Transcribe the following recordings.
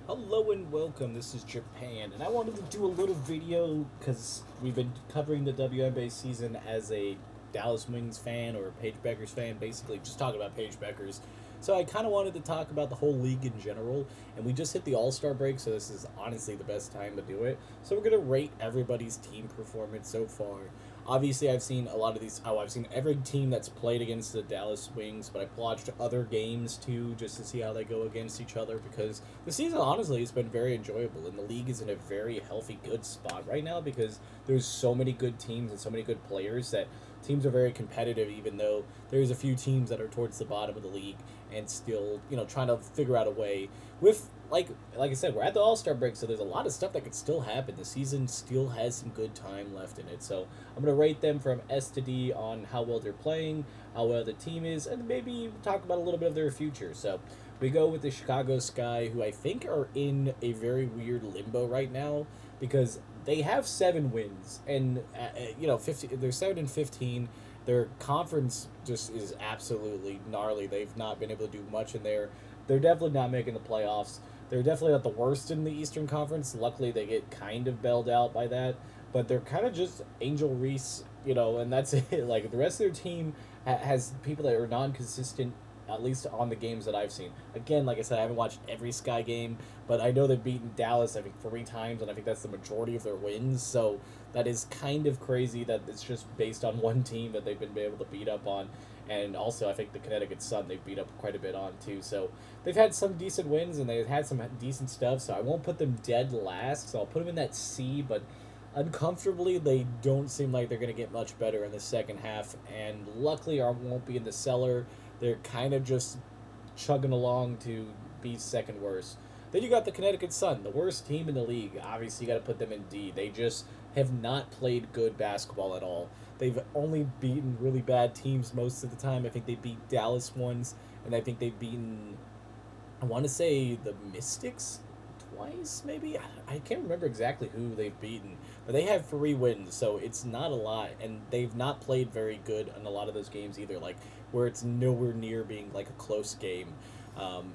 Hello and welcome. This is Japan, and I wanted to do a little video because we've been covering the WNBA season as a Dallas Wings fan or a Paige Beckers fan, basically just talking about Paige Beckers. So I kind of wanted to talk about the whole league in general, and we just hit the All-Star break, so this is honestly the best time to do it. So we're gonna rate everybody's team performance so far. Obviously, I've seen a lot of these. Oh, I've seen every team that's played against the Dallas Wings, but I've watched other games too, just to see how they go against each other. Because the season, honestly, has been very enjoyable, and the league is in a very healthy, good spot right now because there's so many good teams and so many good players that teams are very competitive. Even though there's a few teams that are towards the bottom of the league and still, trying to figure out a way with like I said, we're at the All Star break, so there's a lot of stuff that could still happen. The season still has some good time left in it, so I'm gonna rate them from S to D on how well they're playing, how well the team is, and maybe talk about a little bit of their future. So we go with the Chicago Sky, who I think are in a very weird limbo right now because they have 7 wins, and 50. They're 7-15. Their conference just is absolutely gnarly. They've not been able to do much in there. They're definitely not making the playoffs. They're definitely not the worst in the Eastern Conference. Luckily, they get kind of bailed out by that, but they're kind of just Angel Reese, and that's it. Like the rest of their team has people that are non-consistent, at least on the games that I've seen. Again, like I said, I haven't watched every Sky game, but I know they've beaten Dallas, I think, 3 times, and I think that's the majority of their wins. So that is kind of crazy that it's just based on one team that they've been able to beat up on. And also, I think the Connecticut Sun they've beat up quite a bit on too. So they've had some decent wins and they've had some decent stuff. So I won't put them dead last. So I'll put them in that C, but uncomfortably, they don't seem like they're going to get much better in the second half. And luckily, I won't be in the cellar. They're kind of just chugging along to be second worst. Then you got the Connecticut Sun, the worst team in the league. Obviously, you got to put them in D. They just have not played good basketball at all. They've only beaten really bad teams most of the time. I think they beat Dallas once, and I think they've beaten, I want to say, the Mystics twice, maybe. I can't remember exactly who they've beaten, but they have 3 wins, so it's not a lot, and they've not played very good in a lot of those games either. Like where it's nowhere near being like a close game.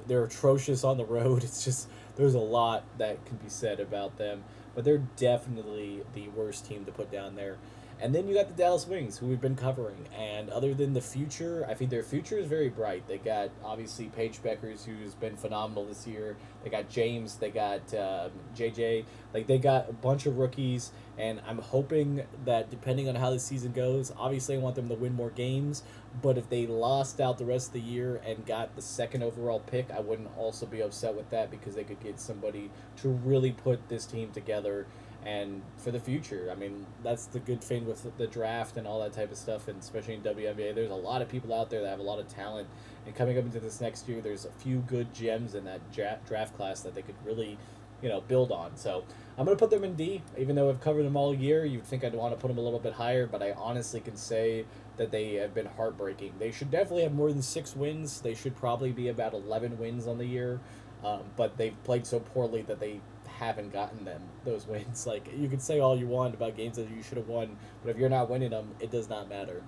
They're atrocious on the road. It's just there's a lot that can be said about them, but they're definitely the worst team to put down there. And then you got the Dallas Wings, who we've been covering. And other than the future, I think their future is very bright. They got, obviously, Paige Beckers, who's been phenomenal this year. They got James. They got JJ. Like, they got a bunch of rookies. And I'm hoping that, depending on how the season goes, obviously I want them to win more games. But if they lost out the rest of the year and got the second overall pick, I wouldn't also be upset with that because they could get somebody to really put this team together and for the future. I mean, that's the good thing with the draft and all that type of stuff, and especially in WNBA, there's a lot of people out there that have a lot of talent. And coming up into this next year, there's a few good gems in that draft class that they could really, build on. So I'm gonna put them in D, even though I've covered them all year. You'd think I'd want to put them a little bit higher, but I honestly can say that they have been heartbreaking. They should definitely have more than 6 wins. They should probably be about 11 wins on the year, but they've played so poorly that they haven't gotten them those wins. Like you can say all you want about games that you should have won, but if you're not winning them, it does not matter.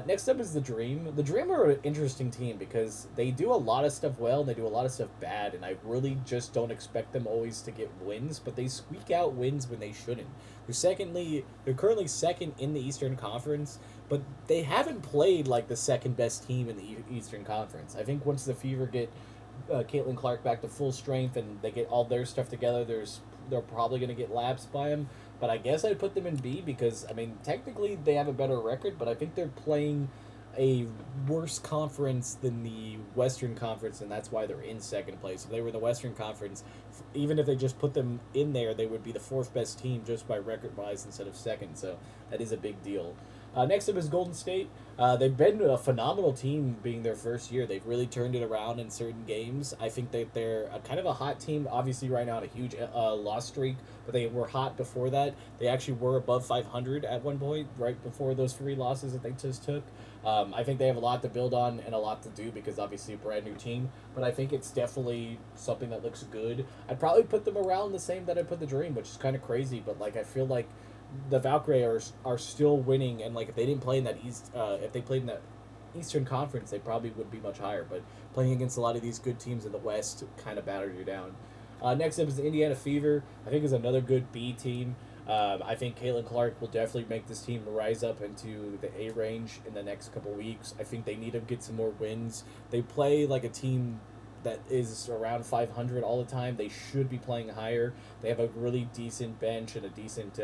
Next up is the Dream. The Dream are an interesting team because they do a lot of stuff well and they do a lot of stuff bad, and I really just don't expect them always to get wins, but they squeak out wins when they shouldn't. They're currently second in the Eastern Conference, but they haven't played like the second best team in the Eastern Conference. I think once the Fever get Caitlin Clark back to full strength and they get all their stuff together, they're probably going to get lapsed by him. But I guess I'd put them in B because, I mean, technically they have a better record, but I think they're playing a worse conference than the Western Conference, and that's why they're in second place. If they were in the Western Conference, even if they just put them in there, they would be the fourth best team just by record wise instead of second. So that is a big deal. Next up is Golden State. They've been a phenomenal team being their first year. They've really turned it around in certain games. I think that they're a kind of a hot team. Obviously, right now on a huge loss streak, but they were hot before that. They actually were above 500 at one point, right before those 3 losses that they just took. I think they have a lot to build on and a lot to do because obviously a brand new team. But I think it's definitely something that looks good. I'd probably put them around the same that I put the Dream, which is kind of crazy. But like I feel like the Valkyrie are still winning, and like if they didn't play in that if they played in that Eastern Conference, they probably would be much higher. But playing against a lot of these good teams in the West kind of battered you down. Next up is the Indiana Fever. I think is another good B team. I think Caitlin Clark will definitely make this team rise up into the A range in the next couple weeks. I think they need to get some more wins. They play like a team that is around 500 all the time. They should be playing higher. They have a really decent bench and a decent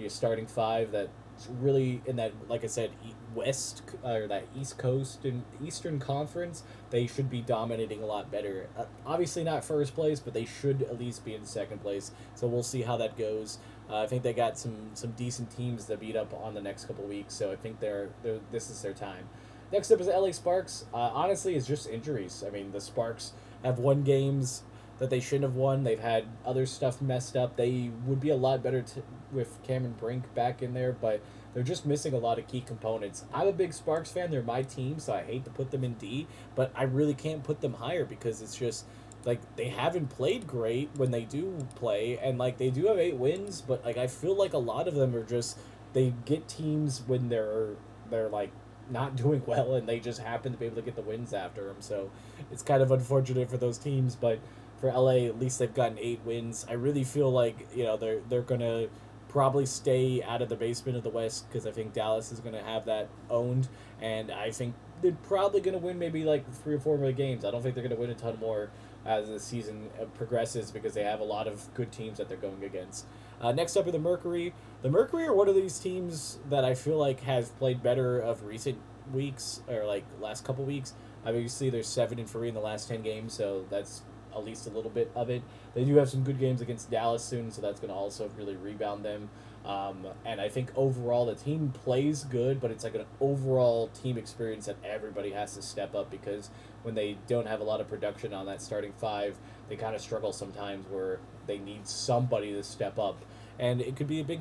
starting five that's really in that, like I said, West or that East Coast and Eastern Conference. They should be dominating a lot better. Obviously not first place, but they should at least be in second place. So we'll see how that goes. I think they got some decent teams to beat up on the next couple weeks. So I think this is their time. Next up is the LA Sparks. Honestly, it's just injuries. I mean, the Sparks have won games that they shouldn't have won. They've had other stuff messed up. They would be a lot better with Cameron Brink back in there, but they're just missing a lot of key components. I'm a big Sparks fan. They're my team, so I hate to put them in D, but I really can't put them higher because it's just like they haven't played great when they do play, and like they do have 8 wins, but like I feel like a lot of them are just they get teams when they're like not doing well, and they just happen to be able to get the wins after them. So it's kind of unfortunate for those teams, but for LA, at least they've gotten 8 wins. I really feel like they're gonna probably stay out of the basement of the West because I think Dallas is gonna have that owned, and I think they're probably gonna win maybe like 3 or 4 more games. I don't think they're gonna win a ton more as the season progresses because they have a lot of good teams that they're going against. Next up are the Mercury. The Mercury are one of these teams that I feel like has played better of recent weeks or like last couple weeks. Obviously, they're 7-3 in the last 10 games, so that's at least a little bit of it. They do have some good games against Dallas soon, so that's going to also really rebound them. And I think overall the team plays good, but it's like an overall team experience that everybody has to step up because when they don't have a lot of production on that starting five, they kind of struggle sometimes where they need somebody to step up. And it could be a big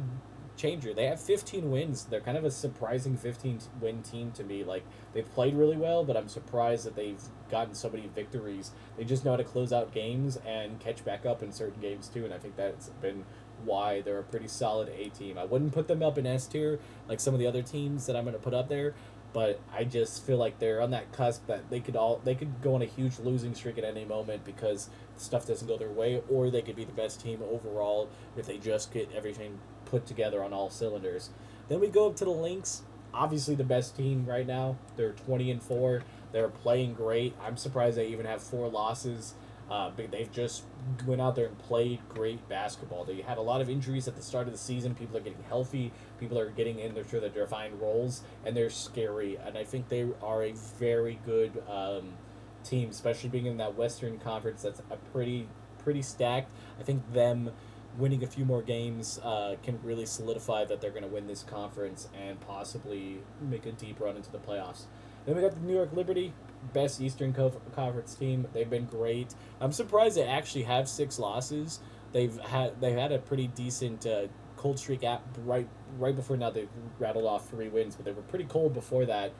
changer. They have 15 wins. They're kind of a surprising 15-win team to me. Like, they've played really well, but I'm surprised that they've gotten so many victories. They just know how to close out games and catch back up in certain games too, and I think that's been why they're a pretty solid A team. I wouldn't put them up in S tier like some of the other teams that I'm going to put up there, but I just feel like they're on that cusp that they could go on a huge losing streak at any moment because stuff doesn't go their way, or they could be the best team overall if they just get everything put together on all cylinders. Then we go up to the Lynx, obviously the best team right now. They're 20-4. They're playing great. I'm surprised they even have 4 losses. But they've just went out there and played great basketball. They had a lot of injuries at the start of the season. People are getting healthy. People are getting in their defined roles, and they're scary. And I think they are a very good team, especially being in that Western Conference. That's a pretty stacked. I think them winning a few more games can really solidify that they're going to win this conference and possibly make a deep run into the playoffs. Then we got the New York Liberty, best Eastern Conference team. They've been great. I'm surprised they actually have 6 losses. They've had a pretty decent cold streak right before now. They rattled off 3 wins, but they were pretty cold before that,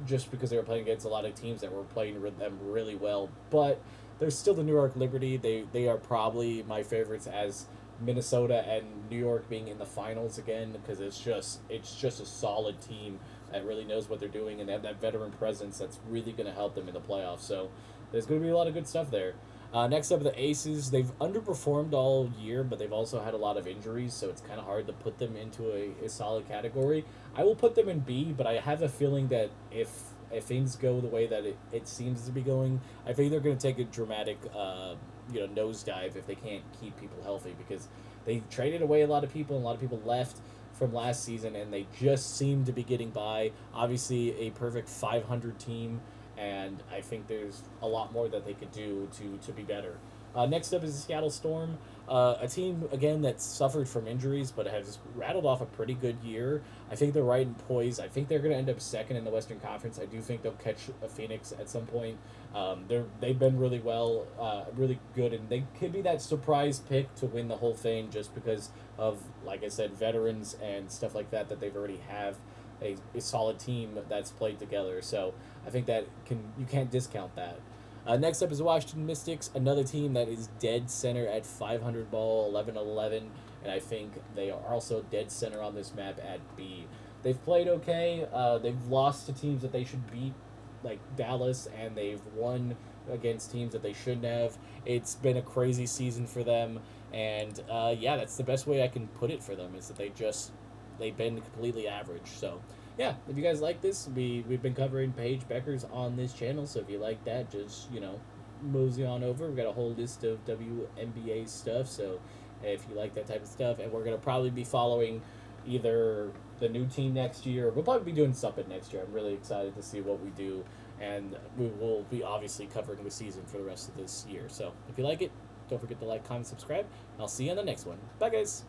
just because they were playing against a lot of teams that were playing them really well. But they're still the New York Liberty. They are probably my favorites as Minnesota and New York being in the finals again because it's just a solid team that really knows what they're doing, and they have that veteran presence that's really going to help them in the playoffs. So there's going to be a lot of good stuff there. Next up, the Aces. They've underperformed all year, but they've also had a lot of injuries, so it's kind of hard to put them into a solid category. I will put them in B, but I have a feeling that if things go the way that it seems to be going, I think they're going to take a dramatic nosedive if they can't keep people healthy because they traded away a lot of people, and a lot of people left from last season, and they just seem to be getting by. Obviously, a perfect 500 team, and I think there's a lot more that they could do to be better. Next up is the Seattle Storm, a team, again, that suffered from injuries but has rattled off a pretty good year. I think they're right in poise. I think they're going to end up second in the Western Conference. I do think they'll catch a Phoenix at some point. They've been really well, really good, and they could be that surprise pick to win the whole thing just because of, like I said, veterans and stuff like that they've already have a solid team that's played together. So I think that you can't discount that. Next up is the Washington Mystics, another team that is dead center at 500 ball, 11-11, and I think they are also dead center on this map at B. They've played okay. They've lost to teams that they should beat, like Dallas, and they've won against teams that they shouldn't have. It's been a crazy season for them, and yeah, that's the best way I can put it for them, is that they've been completely average. So yeah, if you guys like this, we've been covering Paige Beckers on this channel. So if you like that, just mosey on over. We've got a whole list of WNBA stuff. So if you like that type of stuff, and we're gonna probably be following either the new team next year. We'll probably be doing something next year. I'm really excited to see what we do, and we will be obviously covering the season for the rest of this year. So if you like it, don't forget to like, comment, subscribe. I'll see you on the next one. Bye, guys.